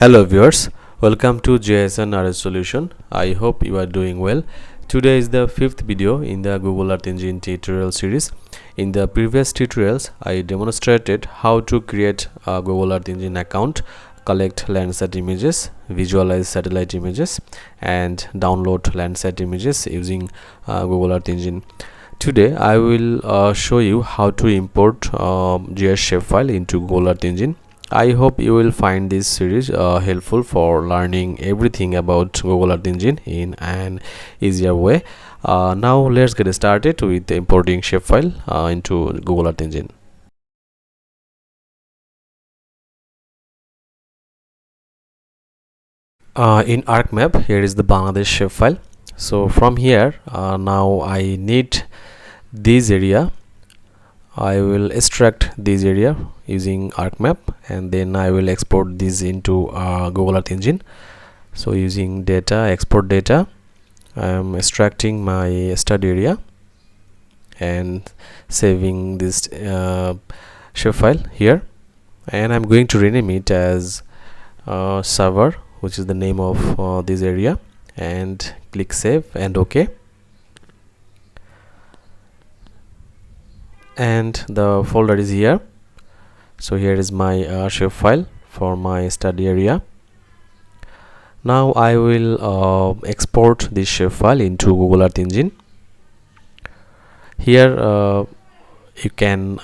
Hello viewers, welcome to JSN RS Solution. I hope you are doing well. Today is the fifth video in the Google Earth Engine tutorial series. In the previous tutorials, I demonstrated how to create a Google Earth Engine account, collect Landsat images, visualize satellite images, and download Landsat images using Google Earth Engine. Today, I will show you how to import GIS shapefile into Google Earth Engine. I hope you will find this series helpful for learning everything about Google Earth Engine in an easier way. Now let's get started with importing shapefile into Google Earth Engine. In ArcMap, here is the Bangladesh shapefile. So from here, now I need this area. I will extract this area using ArcMap, and then I will export this into Google Earth Engine. So using data, export data, I am extracting my study area and saving this shapefile here, and I'm going to rename it as server, which is the name of this area, and click save and OK. And the folder is here. So here is my shapefile for my study area. Now I will export this shapefile into Google Earth Engine. Here you can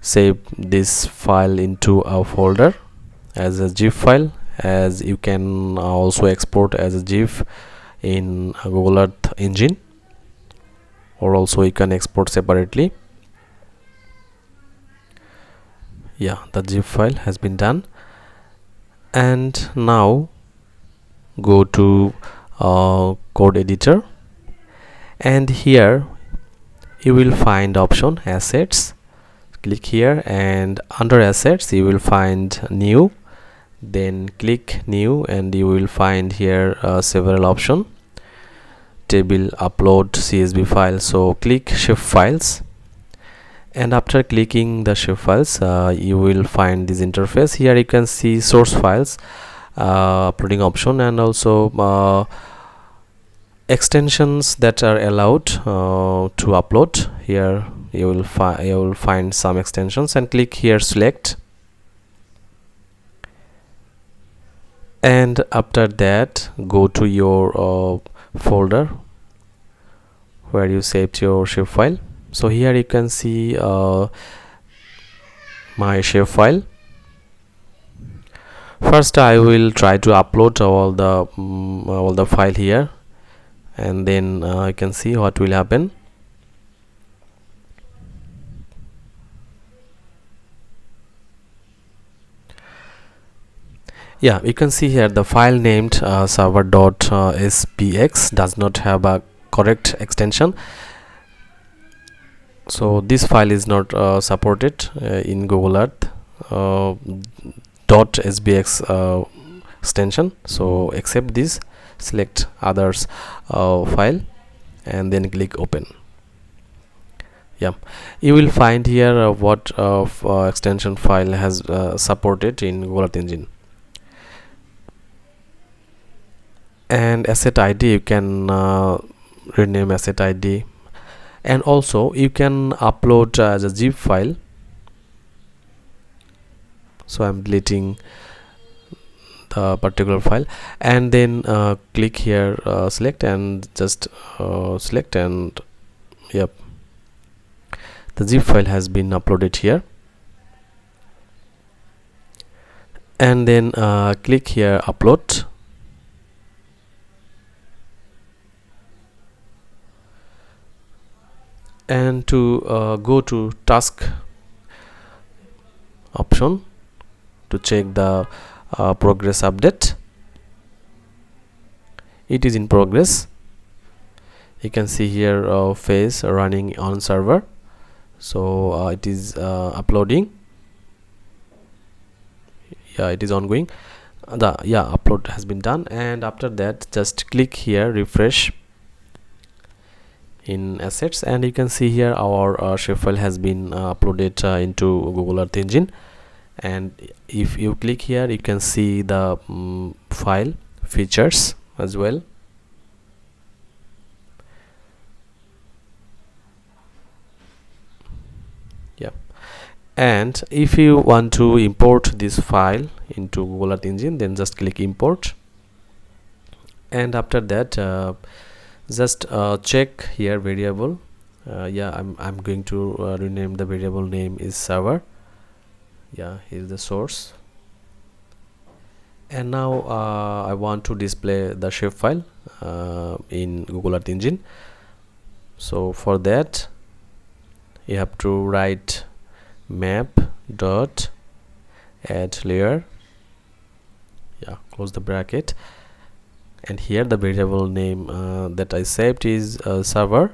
save this file into a folder as a zip file, as you can also export as a GIF in Google Earth Engine, or also you can export separately. Yeah, the zip file has been done. And now go to code editor, and here you will find option assets. Click here, and under assets you will find new, then click new, and you will find here several options: table, upload, CSV file. So click shift files, and after clicking the shapefiles you will find this interface. Here you can see source files, uploading option, and also extensions that are allowed to upload. Here you will find some extensions, and click here select, and after that go to your folder where you saved your shapefile. So here you can see my shapefile. First I will try to upload all the file here, and then you can see what will happen. Yeah, you can see here the file named server.spx does not have a correct extension. So this file is not supported in Google Earth .sbx extension. So accept this, select others file, and then click open. Yeah, you will find here what extension file has supported in Google Earth Engine. And asset ID, you can rename asset ID, and also you can upload as a zip file. So I'm deleting the particular file, and then click here select, and just select, and yep, the zip file has been uploaded here. And then click here upload, and to go to task option to check the progress update. It is in progress. You can see here phase running on server. So it is uploading. Yeah, it is ongoing. Upload has been done, and after that just click here refresh in assets, and you can see here our shapefile has been uploaded into Google Earth Engine. and if you click here you can see the file features as well. Yeah, and if you want to import this file into Google Earth Engine, then just click import, and after that just check here variable. Yeah, I'm going to rename the variable name is server. Yeah, here's the source, and now I want to display the shapefile in Google Earth Engine. So for that you have to write map dot add layer. Yeah, close the bracket, and here the variable name that I saved is server,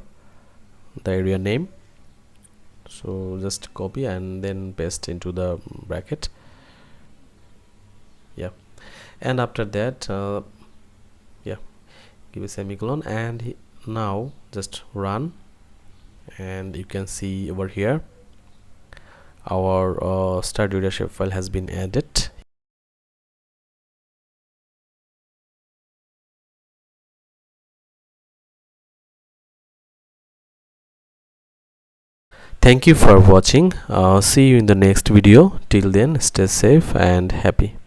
the area name. So just copy and then paste into the bracket. Yeah, and after that yeah, give a semicolon, and now just run, and you can see over here our start area shapefile has been added. Thank you for watching. See you in the next video. Till then, stay safe and happy.